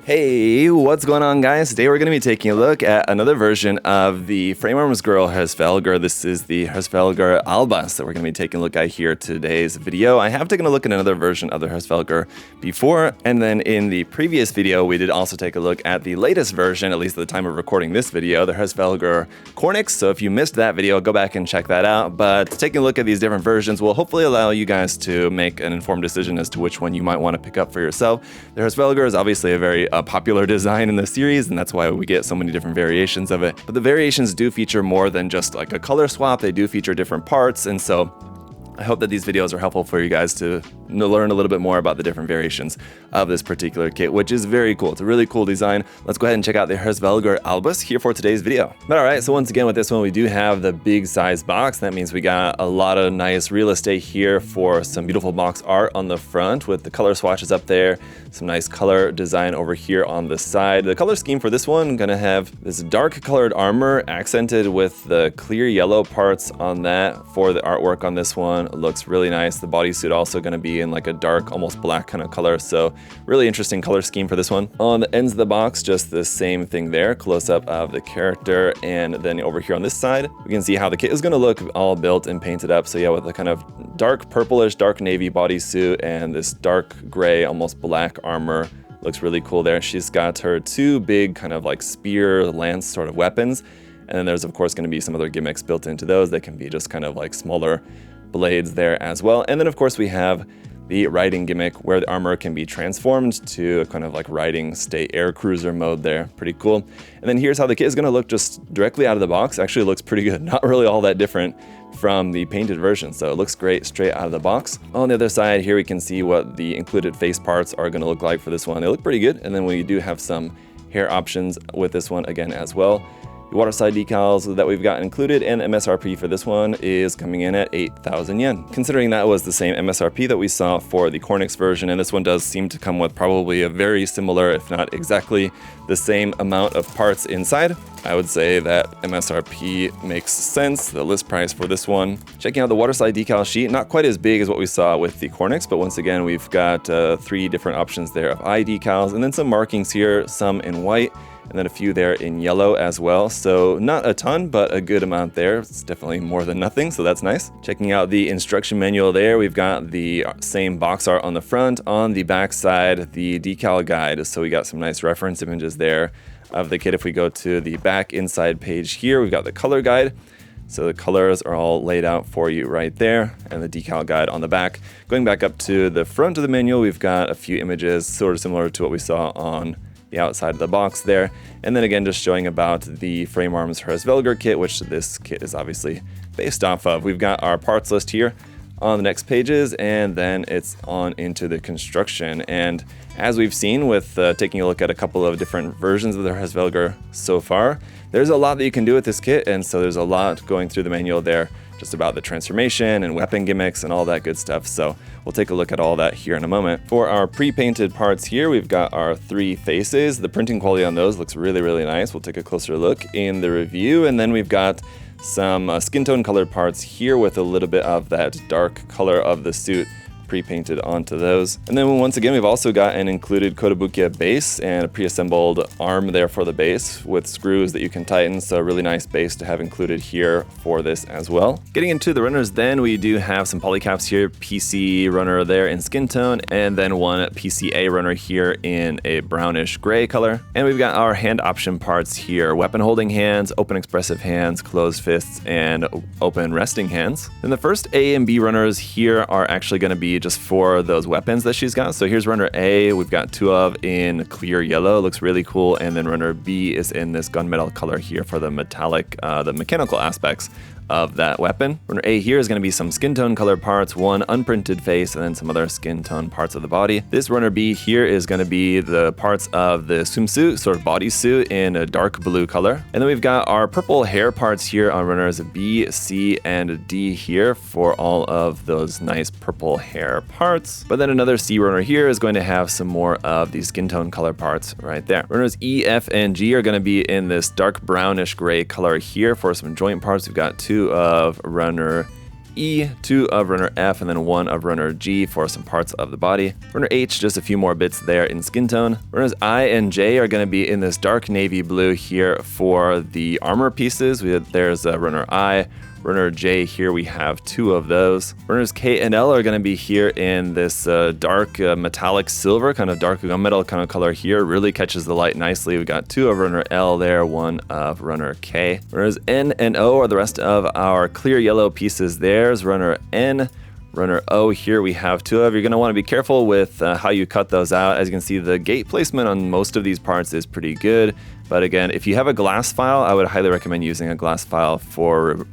Hey, what's going on, guys? Today we're going to be taking a look at another version of the Frame Arms Girl Hresvelgr. This is the Hresvelgr Albas that we're going to be taking a look at here today's video. I have taken a look at another version of the Hresvelgr before, and then in the previous video we did also take a look at the latest version, at least at the time of recording this video, the Hresvelgr Kornix. So if you missed that video, go back and check that out. But taking a look at these different versions will hopefully allow you guys to make an informed decision as to which one you might want to pick up for yourself. The Hresvelgr is obviously a very popular design in the series, and that's why we get so many different variations of it. But the variations do feature more than just like a color swap. They do feature different parts, and so I hope that these videos are helpful for you guys to learn a little bit more about the different variations of this particular kit, which is very cool. It's a really cool design. Let's go ahead and check out the Hresvelgr Albas here for today's video. But all right, so once again with this one, we do have the big size box. That means we got a lot of nice real estate here for some beautiful box art on the front with the color swatches up there, some nice color design over here on the side. The color scheme for this one, gonna have this dark colored armor accented with the clear yellow parts on that for the artwork on this one. It looks really nice. The bodysuit also gonna be in like a dark, almost black kind of color. So really interesting color scheme for this one. On the ends of the box, just the same thing there, close up of the character. And then over here on this side, we can see how the kit is gonna look all built and painted up. So yeah, with the kind of dark purplish, dark navy bodysuit and this dark gray, almost black armor. Looks really cool there. She's got her two big kind of like spear, lance sort of weapons. And then there's of course gonna be some other gimmicks built into those. They can be just kind of like smaller blades there as well. And then of course we have the riding gimmick where the armor can be transformed to a kind of like riding state air cruiser mode there. Pretty cool. And then here's how the kit is gonna look just directly out of the box. Actually looks pretty good. Not really all that different from the painted version. So it looks great straight out of the box. On the other side here, we can see what the included face parts are gonna look like for this one. They look pretty good. And then we do have some hair options with this one again as well. The waterside decals that we've got included, and MSRP for this one is coming in at 8,000 yen. Considering that was the same MSRP that we saw for the Kornix version, and this one does seem to come with probably a very similar, if not exactly the same amount of parts inside, I would say that MSRP makes sense, the list price for this one. Checking out the waterside decal sheet, not quite as big as what we saw with the Kornix, but once again, we've got 3 different options there of eye decals, and then some markings here, some in white, and then a few there in yellow as well. So not a ton, but a good amount there. It's definitely more than nothing, so that's nice. Checking out the instruction manual there, we've got the same box art on the front. On the back side, the decal guide. So we got some nice reference images there of the kit. If we go to the back inside page here, we've got the color guide. So the colors are all laid out for you right there, and the decal guide on the back. Going back up to the front of the manual, we've got a few images sort of similar to what we saw on the outside of the box there. And then again, just showing about the Frame Arms Hresvelgr kit, which this kit is obviously based off of. We've got our parts list here on the next pages, and then it's on into the construction. And as we've seen with taking a look at a couple of different versions of the Hresvelgr so far, there's a lot that you can do with this kit, and so there's a lot going through the manual there just about the transformation and weapon gimmicks and all that good stuff. So we'll take a look at all that here in a moment. For our pre-painted parts here, we've got our 3 faces. The printing quality on those looks really, really nice. We'll take a closer look in the review. And then we've got some skin tone colored parts here with a little bit of that dark color of the suit pre-painted onto those. And then once again, we've also got an included Kotobukiya base and a pre-assembled arm there for the base with screws that you can tighten. So a really nice base to have included here for this as well. Getting into the runners then, we do have some polycaps here, PC runner there in skin tone, and then one PCA runner here in a brownish gray color. And we've got our hand option parts here, weapon holding hands, open expressive hands, closed fists, and open resting hands. Then the first A and B runners here are actually going to be just for those weapons that she's got. So here's runner A, we've got 2 of in clear yellow, looks really cool. And then runner B is in this gunmetal color here for the metallic, the mechanical aspects of that weapon. Runner A here is going to be some skin tone colored parts, one unprinted face, and then some other skin tone parts of the body. This runner B here is going to be the parts of the swimsuit, sort of bodysuit in a dark blue color. And then we've got our purple hair parts here on runners B, C, and D here for all of those nice purple hair parts. But then another C runner here is going to have some more of these skin tone color parts right there. Runners E, F, and G are going to be in this dark brownish gray color here for some joint parts. We've got 2 of runner E, 2 of runner F, and then 1 of runner G for some parts of the body. Runner H, just a few more bits there in skin tone. Runners I and J are going to be in this dark navy blue here for the armor pieces. There's runner I. Runner J here, we have 2 of those. Runners K and L are going to be here in this dark metallic silver, kind of dark gunmetal kind of color here. Really catches the light nicely. We got 2 of runner L there, 1 of runner K. Runners N and O are the rest of our clear yellow pieces. There's runner N. Runner O here we have 2 of. You're going to want to be careful with how you cut those out. As you can see, the gate placement on most of these parts is pretty good. But again, if you have a glass file, I would highly recommend using a glass file for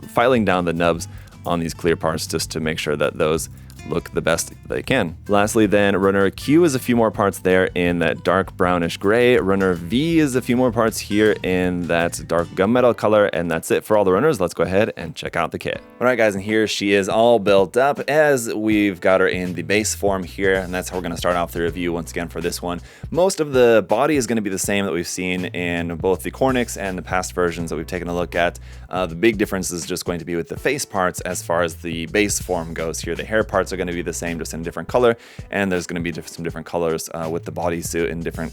filing down the nubs on these clear parts just to make sure that those look the best they can. Lastly then, runner Q is a few more parts there in that dark brownish gray. Runner V is a few more parts here in that dark gunmetal color, and that's it for all the runners. Let's go ahead and check out the kit. All right guys, and here she is all built up as we've got her in the base form here, and that's how we're going to start off the review once again for this one. Most of the body is going to be the same that we've seen in both the Cornix and the past versions that we've taken a look at. The big difference is just going to be with the face parts as far as the base form goes here. The hair parts are going to be the same, just in a different color, and there's going to be some different colors with the bodysuit and different,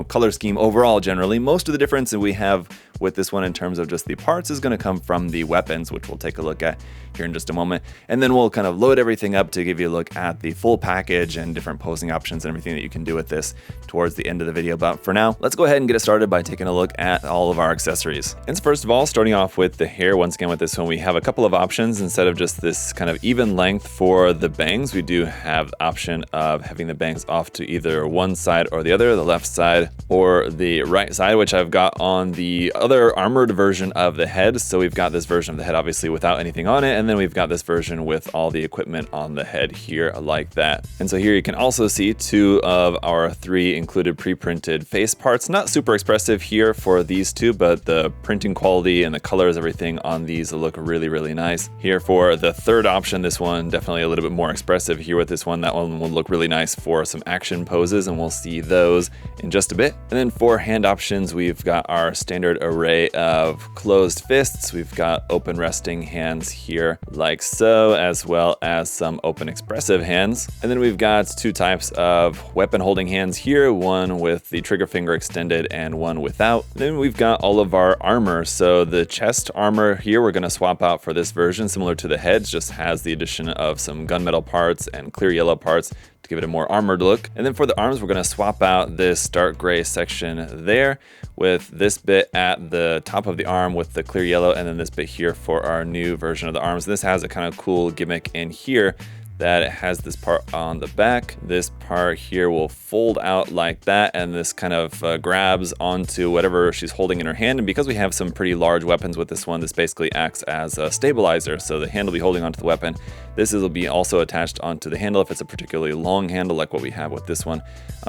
color scheme overall. Generally, most of the difference that we have with this one in terms of just the parts is going to come from the weapons, which we'll take a look at here in just a moment, and then we'll kind of load everything up to give you a look at the full package and different posing options and everything that you can do with this towards the end of the video. But for now, let's go ahead and get it started by taking a look at all of our accessories. And so first of all, starting off with the hair, once again with this one, we have a couple of options. Instead of just this kind of even length for the bangs, we do have the option of having the bangs off to either one side or the other, the left side or the right side, which I've got on the other armored version of the head. So we've got this version of the head obviously without anything on it, and then we've got this version with all the equipment on the head here like that. And so here you can also see 2 of our 3 included pre-printed face parts. Not super expressive here for these 2, but the printing quality and the colors, everything on these look really, really nice. Here for the third option, this one definitely a little bit more expressive here with this one. That one will look really nice for some action poses, and we'll see those in just a bit. And then for hand options, we've got our standard array of closed fists. We've got open resting hands here like so, as well as some open expressive hands. And then we've got 2 types of weapon holding hands here, one with the trigger finger extended and one without. Then we've got all of our armor. So the chest armor here we're going to swap out for this version, similar to the heads, just has the addition of some gunmetal parts and clear yellow parts to give it a more armored look. And then for the arms, we're going to swap out this dark gray section there with this bit at the top of the arm with the clear yellow, and then this bit here for our new version of the arms. This has a kind of cool gimmick in here that it has this part on the back. This part here will fold out like that, and this kind of grabs onto whatever she's holding in her hand. And because we have some pretty large weapons with this one, this basically acts as a stabilizer. So the hand will be holding onto the weapon. This will be also attached onto the handle if it's a particularly long handle like what we have with this one.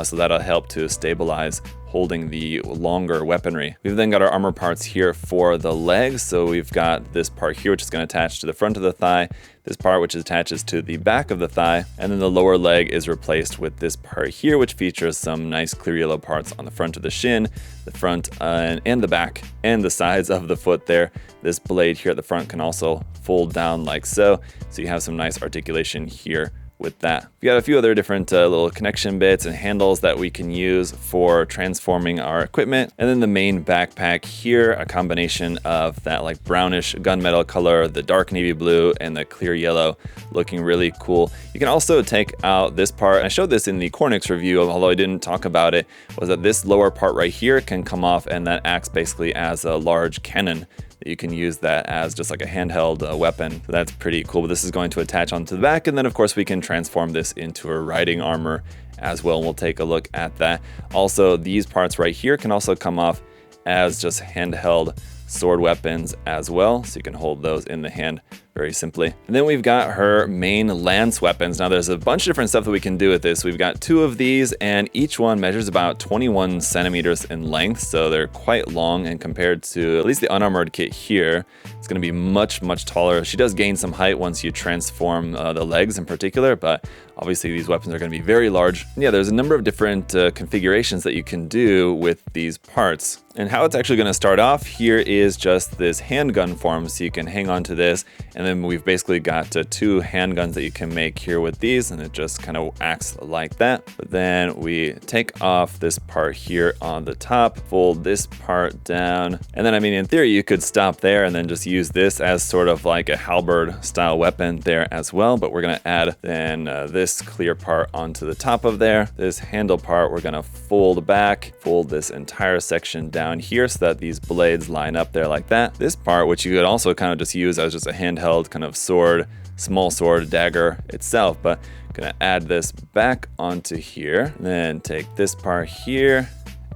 So that'll help to stabilize holding the longer weaponry. We've then got our armor parts here for the legs. So we've got this part here, which is going to attach to the front of the thigh, this part which attaches to the back of the thigh, and then the lower leg is replaced with this part here, which features some nice clear yellow parts on the front of the shin, the front and the back, and the sides of the foot there. This blade here at the front can also fold down like so. So you have some nice articulation here with that. We got a few other different little connection bits and handles that we can use for transforming our equipment. And then the main backpack here, a combination of that like brownish gunmetal color, the dark navy blue, and the clear yellow, looking really cool. You can also take out this part, and I showed this in the Cornix review, although I didn't talk about it, was that this lower part right here can come off, and that acts basically as a large cannon. You can use that as just like a handheld weapon. So that's pretty cool. But this is going to attach onto the back, and then of course we can transform this into a riding armor as well. We'll take a look at that. Also, these parts right here can also come off as just handheld sword weapons as well. So you can hold those in the hand very simply. And then we've got her main lance weapons. Now there's a bunch of different stuff that we can do with this. We've got 2 of these, and each one measures about 21 centimeters in length. So they're quite long, and compared to at least the unarmored kit here, it's going to be much, much taller. She does gain some height once you transform the legs in particular, but obviously these weapons are going to be very large. And yeah, there's a number of different configurations that you can do with these parts. And how it's actually going to start off here is just this handgun form. So you can hang on to this, and then we've basically got 2 handguns that you can make here with these, and it just kind of acts like that. But then we take off this part here on the top, fold this part down, and then I mean in theory you could stop there and then just use this as sort of like a halberd style weapon there as well. But we're gonna add then this clear part onto the top of there. This handle part we're gonna fold back, fold this entire section down here so that these blades line up there like that. This part, which you could also kind of just use as just a handheld kind of sword, small sword, dagger itself, but I'm gonna add this back onto here, then take this part here,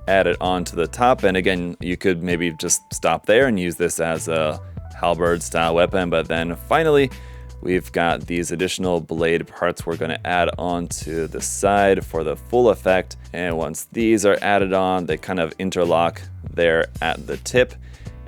add it onto the top, and again you could maybe just stop there and use this as a halberd style weapon. But then finally we've got these additional blade parts we're going to add onto the side for the full effect, and once these are added on, they kind of interlock there at the tip,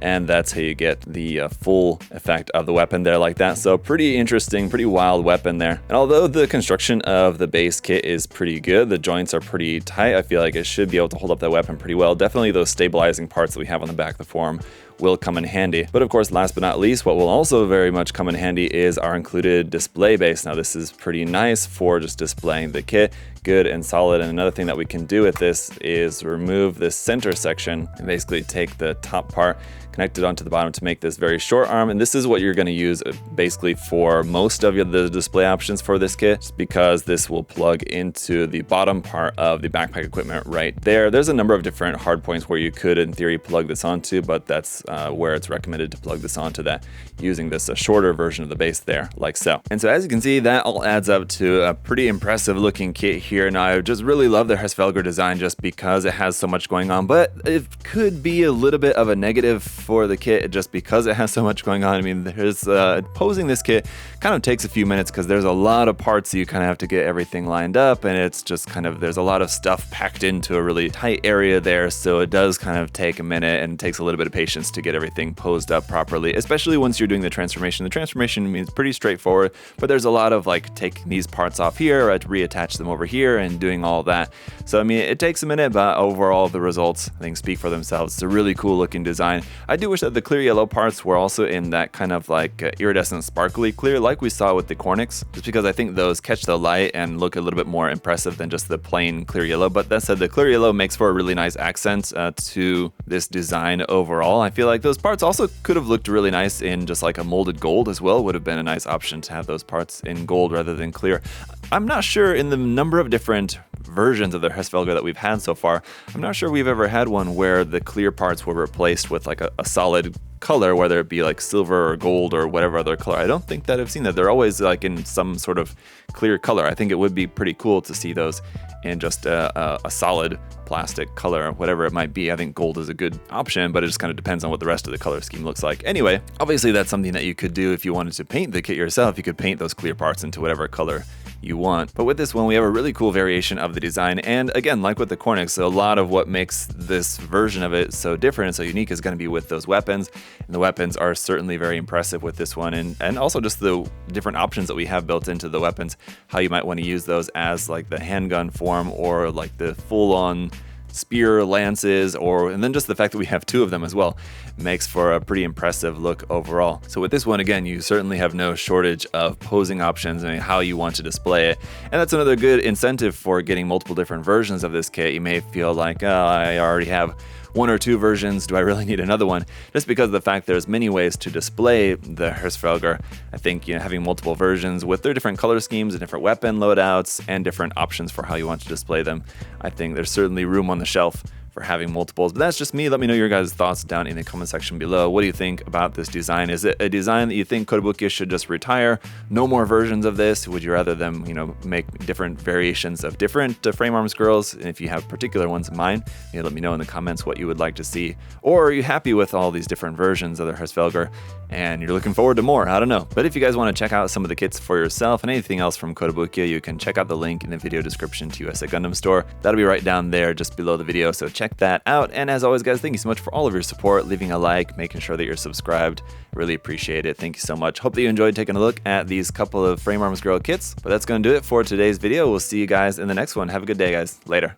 and that's how you get the full effect of the weapon there like that. So pretty interesting, pretty wild weapon there. And although the construction of the base kit is pretty good, the joints are pretty tight, I feel like it should be able to hold up that weapon pretty well. Definitely those stabilizing parts that we have on the back of the form will come in handy. But of course, last but not least, what will also very much come in handy is our included display base. Now this is pretty nice for just displaying the kit, good and solid. And another thing that we can do with this is remove this center section and basically take the top part, connect it onto the bottom to make this very short arm. And this is what you're going to use basically for most of the display options for this kit, just because this will plug into the bottom part of the backpack equipment right there. There's a number of different hard points where you could in theory plug this onto, but that's where it's recommended to plug this onto that, using this shorter version of the base there like so. And so as you can see, that all adds up to a pretty impressive looking kit here. Now I just really love the Hresvelgr design just because it has so much going on, but it could be a little bit of a negative for the kit just because it has so much going on. I mean, there's posing this kit kind of takes a few minutes because there's a lot of parts, so you kind of have to get everything lined up, and it's just kind of, there's a lot of stuff packed into a really tight area there, so it does kind of take a minute and it takes a little bit of patience to get everything posed up properly, especially once you're doing the transformation. The transformation means pretty straightforward, but there's a lot of like taking these parts off here, reattach them over here, and doing all that. So I mean, it takes a minute, but overall the results I think speak for themselves. It's a really cool looking design. I do wish that the clear yellow parts were also in that kind of like iridescent sparkly clear like we saw with the Cornix, just because I think those catch the light and look a little bit more impressive than just the plain clear yellow. But that said, the clear yellow makes for a really nice accent to this design overall. I feel like those parts also could have looked really nice in just like a molded gold as well. Would have been a nice option to have those parts in gold rather than clear. I'm not sure, in the number of different versions of the Hresvelgr that we've had so far, I'm not sure we've ever had one where the clear parts were replaced with like a solid color, whether it be like silver or gold or whatever other color. I don't think that I've seen that. They're always like in some sort of clear color. I think it would be pretty cool to see those in just a solid plastic color, whatever it might be. I think gold is a good option, but it just kind of depends on what the rest of the color scheme looks like. Anyway, obviously that's something that you could do if you wanted to paint the kit yourself. You could paint those clear parts into whatever color you want. But with this one, we have a really cool variation of the design. And again, like with the Cornix, a lot of what makes this version of it so different and so unique is going to be with those weapons. And the weapons are certainly very impressive with this one. And also just the different options that we have built into the weapons, how you might want to use those as like the handgun form or like the full-on spear lances, and then just the fact that we have 2 of them as well makes for a pretty impressive look overall. So with this one, again, you certainly have no shortage of posing options and how you want to display it. And that's another good incentive for getting multiple different versions of this kit. You may feel like, oh, I already have 1 or 2 versions, do I really need another one? Just because of the fact there's many ways to display the Hresvelgr. I think having multiple versions with their different color schemes and different weapon loadouts and different options for how you want to display them, I think there's certainly room on the shelf for having multiples. But that's just me. Let me know your guys' thoughts down in the comment section below. What do you think about this design? Is it a design that you think Kotobukiya should just retire? No more versions of this? Would you rather them, make different variations of different frame arms girls? And if you have particular ones in mind, let me know in the comments what you would like to see. Or are you happy with all these different versions of the Hresvelgr and you're looking forward to more? I don't know. But if you guys want to check out some of the kits for yourself and anything else from Kotobukiya, you can check out the link in the video description to USA Gundam Store. That'll be right down there just below the video, so check that out. And as always, guys, thank you so much for all of your support, leaving a like, making sure that you're subscribed. Really appreciate it. Thank you so much. Hope that you enjoyed taking a look at these couple of Frame Arms Girl kits. But that's going to do it for today's video. We'll see you guys in the next one. Have a good day, guys. Later.